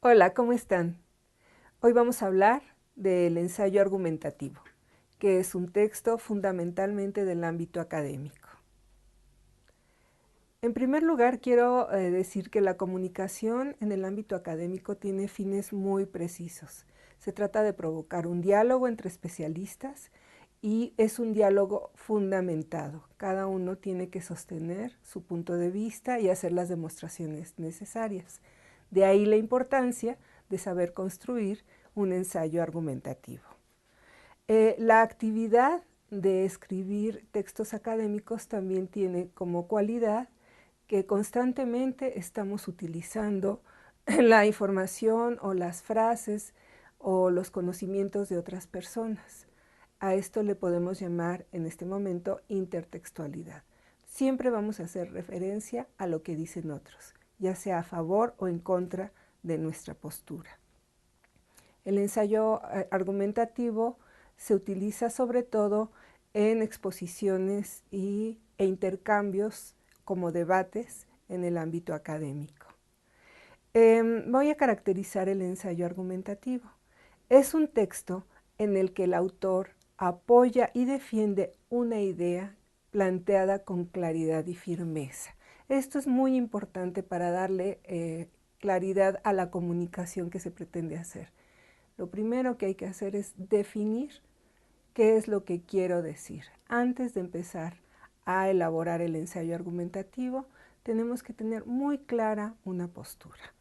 Hola, ¿cómo están? Hoy vamos a hablar del ensayo argumentativo, que es un texto fundamentalmente del ámbito académico. En primer lugar, quiero decir que la comunicación en el ámbito académico tiene fines muy precisos. Se trata de provocar un diálogo entre especialistas y es un diálogo fundamentado. Cada uno tiene que sostener su punto de vista y hacer las demostraciones necesarias. De ahí la importancia de saber construir un ensayo argumentativo. La actividad de escribir textos académicos también tiene como cualidad que constantemente estamos utilizando la información o las frases o los conocimientos de otras personas. A esto le podemos llamar en este momento intertextualidad. Siempre vamos a hacer referencia a lo que dicen otros, ya sea a favor o en contra de nuestra postura. El ensayo argumentativo se utiliza sobre todo en exposiciones e intercambios como debates en el ámbito académico. Voy a caracterizar el ensayo argumentativo. Es un texto en el que el autor apoya y defiende una idea planteada con claridad y firmeza. Esto es muy importante para darle claridad a la comunicación que se pretende hacer. Lo primero que hay que hacer es definir qué es lo que quiero decir. Antes de empezar a elaborar el ensayo argumentativo, tenemos que tener muy clara una postura.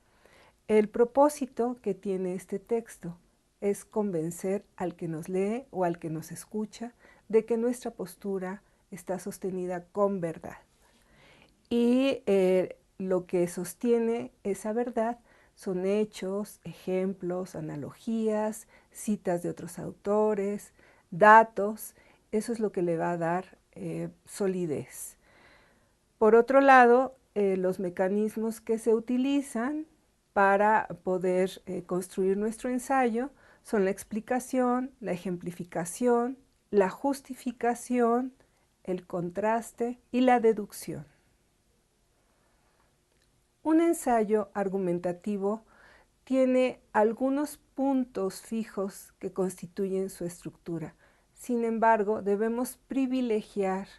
El propósito que tiene este texto es convencer al que nos lee o al que nos escucha de que nuestra postura está sostenida con verdad. Y lo que sostiene esa verdad son hechos, ejemplos, analogías, citas de otros autores, datos. Eso es lo que le va a dar solidez. Por otro lado, los mecanismos que se utilizan para poder construir nuestro ensayo son la explicación, la ejemplificación, la justificación, el contraste y la deducción. Un ensayo argumentativo tiene algunos puntos fijos que constituyen su estructura. Sin embargo, debemos privilegiar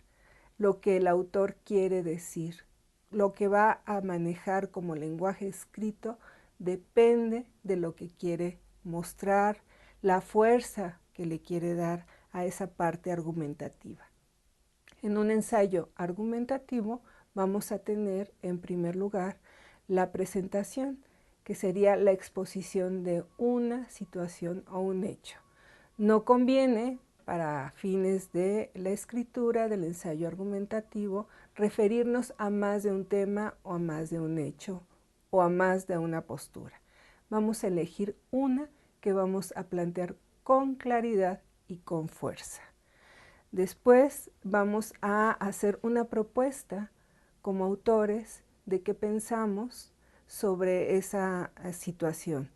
lo que el autor quiere decir. Lo que va a manejar como lenguaje escrito depende de lo que quiere mostrar, la fuerza que le quiere dar a esa parte argumentativa. En un ensayo argumentativo vamos a tener en primer lugar la presentación, que sería la exposición de una situación o un hecho. No conviene, para fines de la escritura del ensayo argumentativo, referirnos a más de un tema o a más de un hecho o a más de una postura. Vamos a elegir una que vamos a plantear con claridad y con fuerza. Después vamos a hacer una propuesta como autores de qué pensamos sobre esa situación.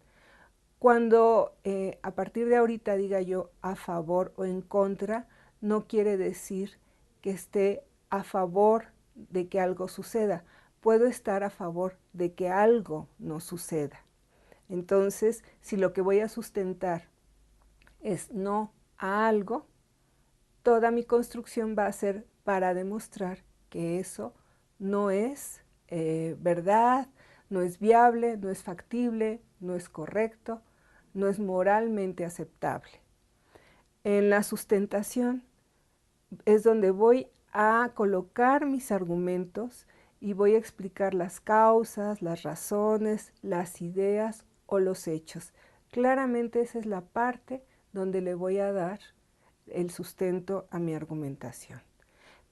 Cuando a partir de ahorita diga yo a favor o en contra, no quiere decir que esté a favor de que algo suceda. Puedo estar a favor de que algo no suceda. Entonces, si lo que voy a sustentar es no a algo, toda mi construcción va a ser para demostrar que eso no es verdad, no es viable, no es factible, no es correcto, no es moralmente aceptable. En la sustentación es donde voy a colocar mis argumentos y voy a explicar las causas, las razones, las ideas o los hechos. Claramente esa es la parte donde le voy a dar el sustento a mi argumentación.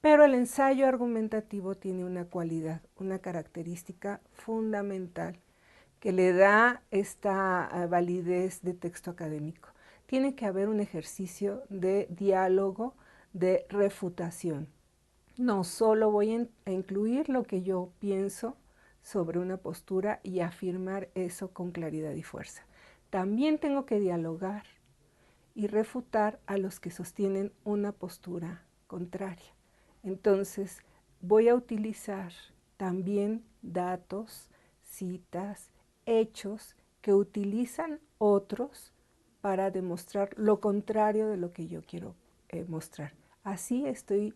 Pero el ensayo argumentativo tiene una cualidad, una característica fundamental que le da esta validez de texto académico. Tiene que haber un ejercicio de diálogo, de refutación. No solo voy a incluir lo que yo pienso sobre una postura y afirmar eso con claridad y fuerza. También tengo que dialogar y refutar a los que sostienen una postura contraria. Entonces, voy a utilizar también datos, citas, hechos que utilizan otros para demostrar lo contrario de lo que yo quiero mostrar. Así estoy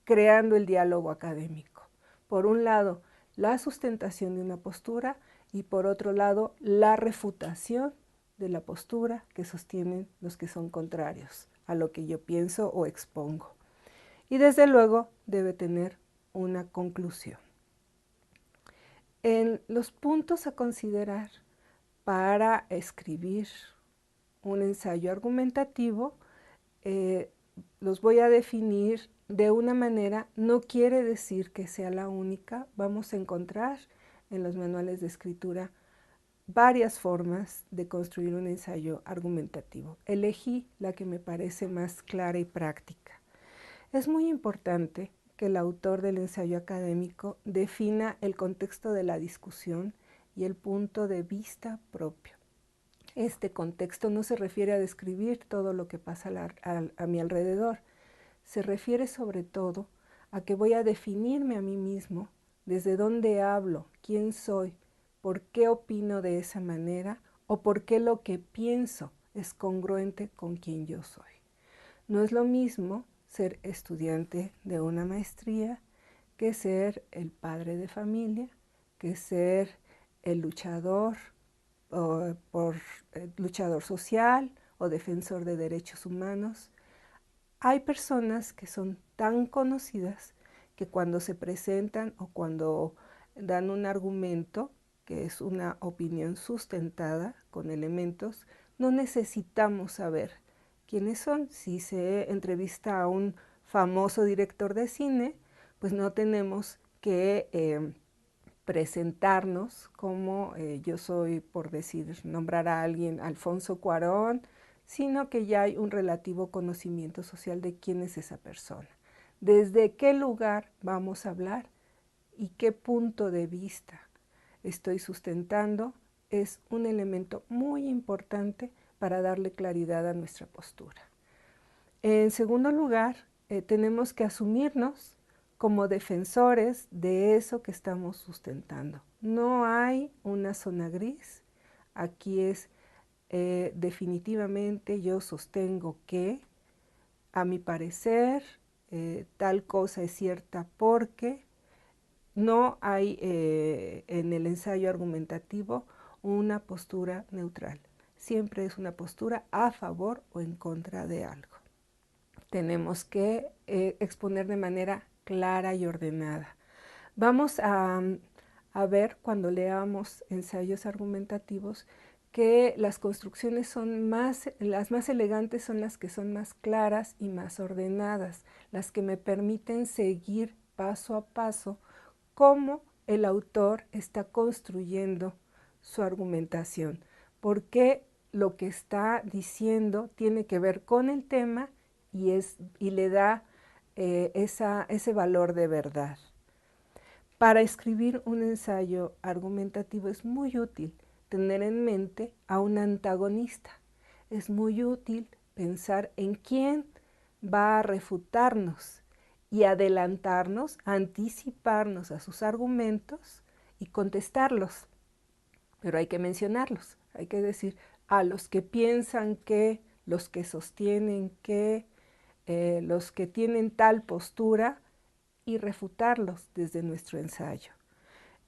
creando el diálogo académico. Por un lado, la sustentación de una postura y por otro lado, la refutación de la postura que sostienen los que son contrarios a lo que yo pienso o expongo. Y desde luego debe tener una conclusión. En los puntos a considerar para escribir un ensayo argumentativo, los voy a definir de una manera, no quiere decir que sea la única. Vamos a encontrar en los manuales de escritura varias formas de construir un ensayo argumentativo. Elegí la que me parece más clara y práctica. Es muy importante que el autor del ensayo académico defina el contexto de la discusión y el punto de vista propio. Este contexto no se refiere a describir todo lo que pasa a mi alrededor, se refiere sobre todo a que voy a definirme a mí mismo, desde dónde hablo, quién soy, por qué opino de esa manera o por qué lo que pienso es congruente con quien yo soy. No es lo mismo ser estudiante de una maestría que ser el padre de familia, que ser el luchador luchador social o defensor de derechos humanos. Hay personas que son tan conocidas que cuando se presentan o cuando dan un argumento, que es una opinión sustentada con elementos, no necesitamos saber quiénes son. Si se entrevista a un famoso director de cine, pues no tenemos que presentarnos como yo soy, por decir, nombrar a alguien Alfonso Cuarón, sino que ya hay un relativo conocimiento social de quién es esa persona, desde qué lugar vamos a hablar y qué punto de vista estoy sustentando. Es un elemento muy importante para darle claridad a nuestra postura. En segundo lugar, tenemos que asumirnos como defensores de eso que estamos sustentando. No hay una zona gris. Aquí es definitivamente yo sostengo que, a mi parecer, tal cosa es cierta porque no hay en el ensayo argumentativo una postura neutral. Siempre es una postura a favor o en contra de algo. Tenemos que exponer de manera clara y ordenada. Vamos a ver cuando leamos ensayos argumentativos que las construcciones son las más elegantes son las que son más claras y más ordenadas, las que me permiten seguir paso a paso cómo el autor está construyendo su argumentación, porque lo que está diciendo tiene que ver con el tema y le da ese valor de verdad. Para escribir un ensayo argumentativo es muy útil tener en mente a un antagonista. Es muy útil pensar en quién va a refutarnos y adelantarnos, anticiparnos a sus argumentos y contestarlos. Pero hay que mencionarlos, hay que decir a los que piensan que, los que sostienen que, los que tienen tal postura, y refutarlos desde nuestro ensayo.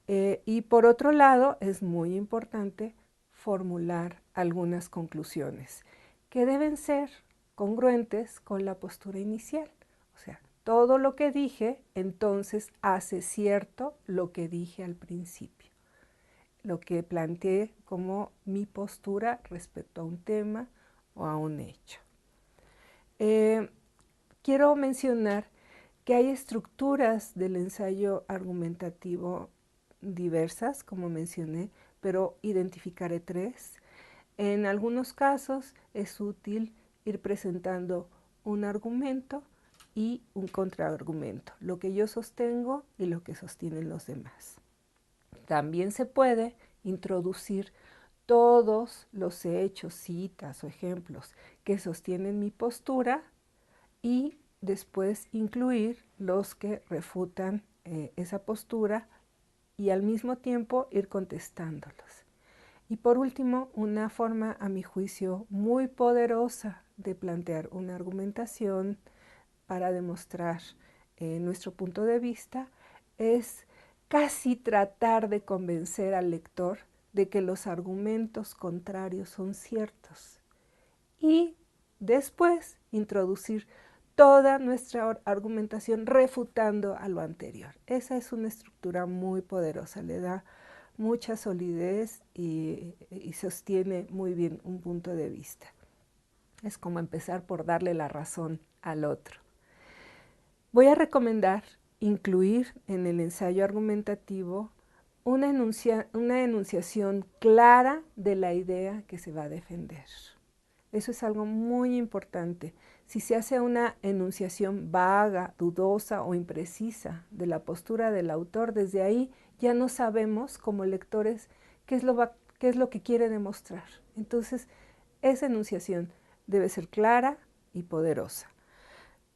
Y por otro lado, es muy importante formular algunas conclusiones que deben ser congruentes con la postura inicial. O sea, todo lo que dije entonces hace cierto lo que dije al principio, lo que planteé como mi postura respecto a un tema o a un hecho. Quiero mencionar que hay estructuras del ensayo argumentativo diversas, como mencioné, pero identificaré tres. En algunos casos es útil ir presentando un argumento y un contraargumento, lo que yo sostengo y lo que sostienen los demás. También se puede introducir todos los hechos, citas o ejemplos que sostienen mi postura y después incluir los que refutan esa postura y al mismo tiempo ir contestándolos. Y por último, una forma, a mi juicio, muy poderosa de plantear una argumentación para demostrar nuestro punto de vista es casi tratar de convencer al lector de que los argumentos contrarios son ciertos y después introducir toda nuestra argumentación refutando a lo anterior. Esa es una estructura muy poderosa, le da mucha solidez y sostiene muy bien un punto de vista. Es como empezar por darle la razón al otro. Voy a recomendar incluir en el ensayo argumentativo una enunciación clara de la idea que se va a defender. Eso es algo muy importante. Si se hace una enunciación vaga, dudosa o imprecisa de la postura del autor, desde ahí ya no sabemos como lectores qué es lo que quiere demostrar. Entonces, esa enunciación debe ser clara y poderosa.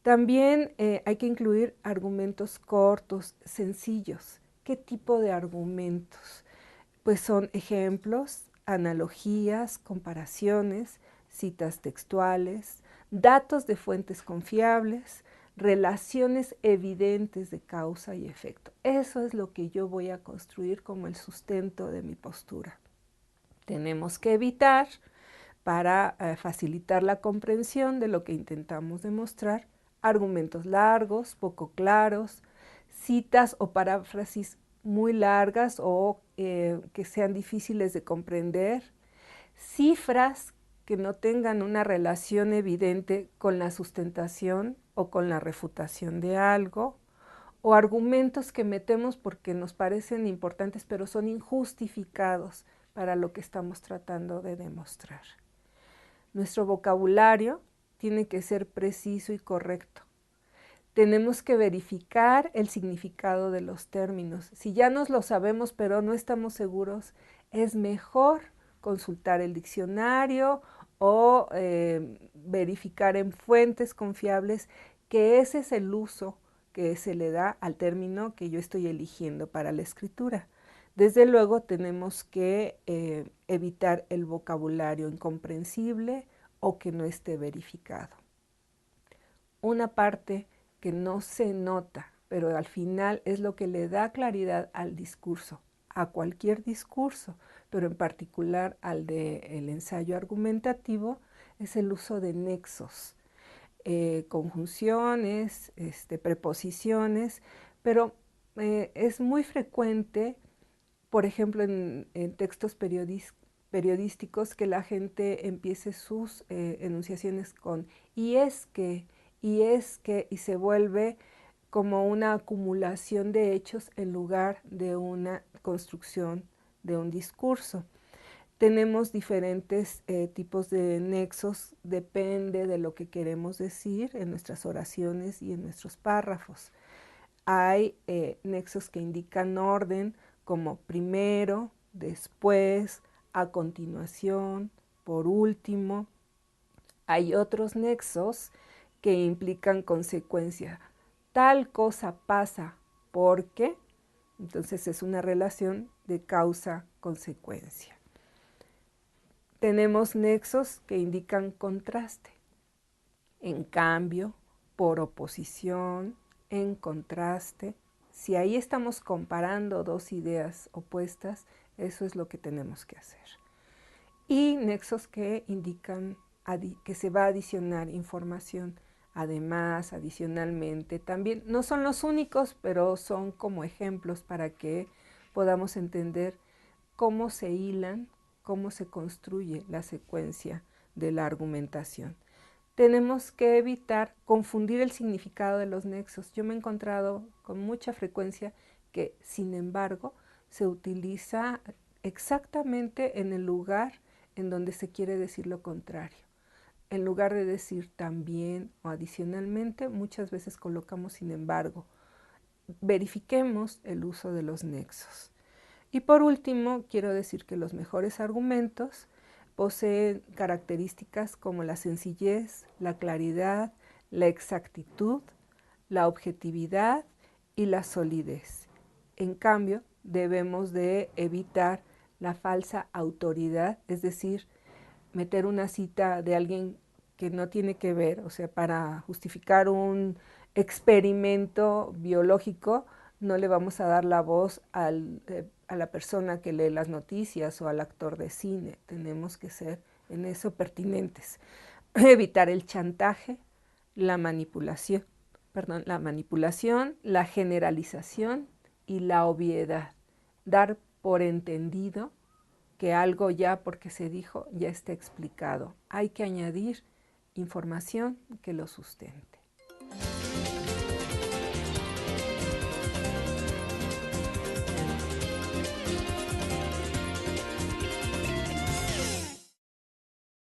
También hay que incluir argumentos cortos, sencillos. ¿Qué tipo de argumentos? Pues son ejemplos, analogías, comparaciones, citas textuales, datos de fuentes confiables, relaciones evidentes de causa y efecto. Eso es lo que yo voy a construir como el sustento de mi postura. Tenemos que evitar, para facilitar la comprensión de lo que intentamos demostrar, argumentos largos, poco claros, citas o paráfrasis muy largas o que sean difíciles de comprender, cifras que no tengan una relación evidente con la sustentación o con la refutación de algo, o argumentos que metemos porque nos parecen importantes pero son injustificados para lo que estamos tratando de demostrar. Nuestro vocabulario tiene que ser preciso y correcto. Tenemos que verificar el significado de los términos. Si ya nos lo sabemos pero no estamos seguros, es mejor consultar el diccionario o verificar en fuentes confiables que ese es el uso que se le da al término que yo estoy eligiendo para la escritura. Desde luego tenemos que evitar el vocabulario incomprensible o que no esté verificado. Una parte que no se nota, pero al final es lo que le da claridad al discurso, a cualquier discurso, pero en particular al del ensayo argumentativo, es el uso de nexos, conjunciones, preposiciones, pero es muy frecuente, por ejemplo, en textos periodísticos, que la gente empiece sus enunciaciones con y es que, y se vuelve como una acumulación de hechos en lugar de una construcción de un discurso. Tenemos diferentes tipos de nexos, depende de lo que queremos decir en nuestras oraciones y en nuestros párrafos. Hay nexos que indican orden, como primero, después, a continuación, por último. Hay otros nexos que implican consecuencia. Tal cosa pasa porque, entonces es una relación de causa-consecuencia. Tenemos nexos que indican contraste. En cambio, por oposición, en contraste. Si ahí estamos comparando dos ideas opuestas, eso es lo que tenemos que hacer. Y nexos que indican que se va a adicionar información. Además, adicionalmente, también no son los únicos, pero son como ejemplos para que podamos entender cómo se hilan, cómo se construye la secuencia de la argumentación. Tenemos que evitar confundir el significado de los nexos. Yo me he encontrado con mucha frecuencia que, sin embargo, se utiliza exactamente en el lugar en donde se quiere decir lo contrario. En lugar de decir también o adicionalmente, muchas veces colocamos sin embargo. Verifiquemos el uso de los nexos. Y por último, quiero decir que los mejores argumentos poseen características como la sencillez, la claridad, la exactitud, la objetividad y la solidez. En cambio, debemos de evitar la falsa autoridad, es decir, meter una cita de alguien que no tiene que ver, o sea, para justificar un experimento biológico, no le vamos a dar la voz a la persona que lee las noticias o al actor de cine. Tenemos que ser en eso pertinentes. Evitar el chantaje, la manipulación, la generalización y la obviedad. Dar por entendido que algo ya porque se dijo ya está explicado. Hay que añadir información que lo sustente.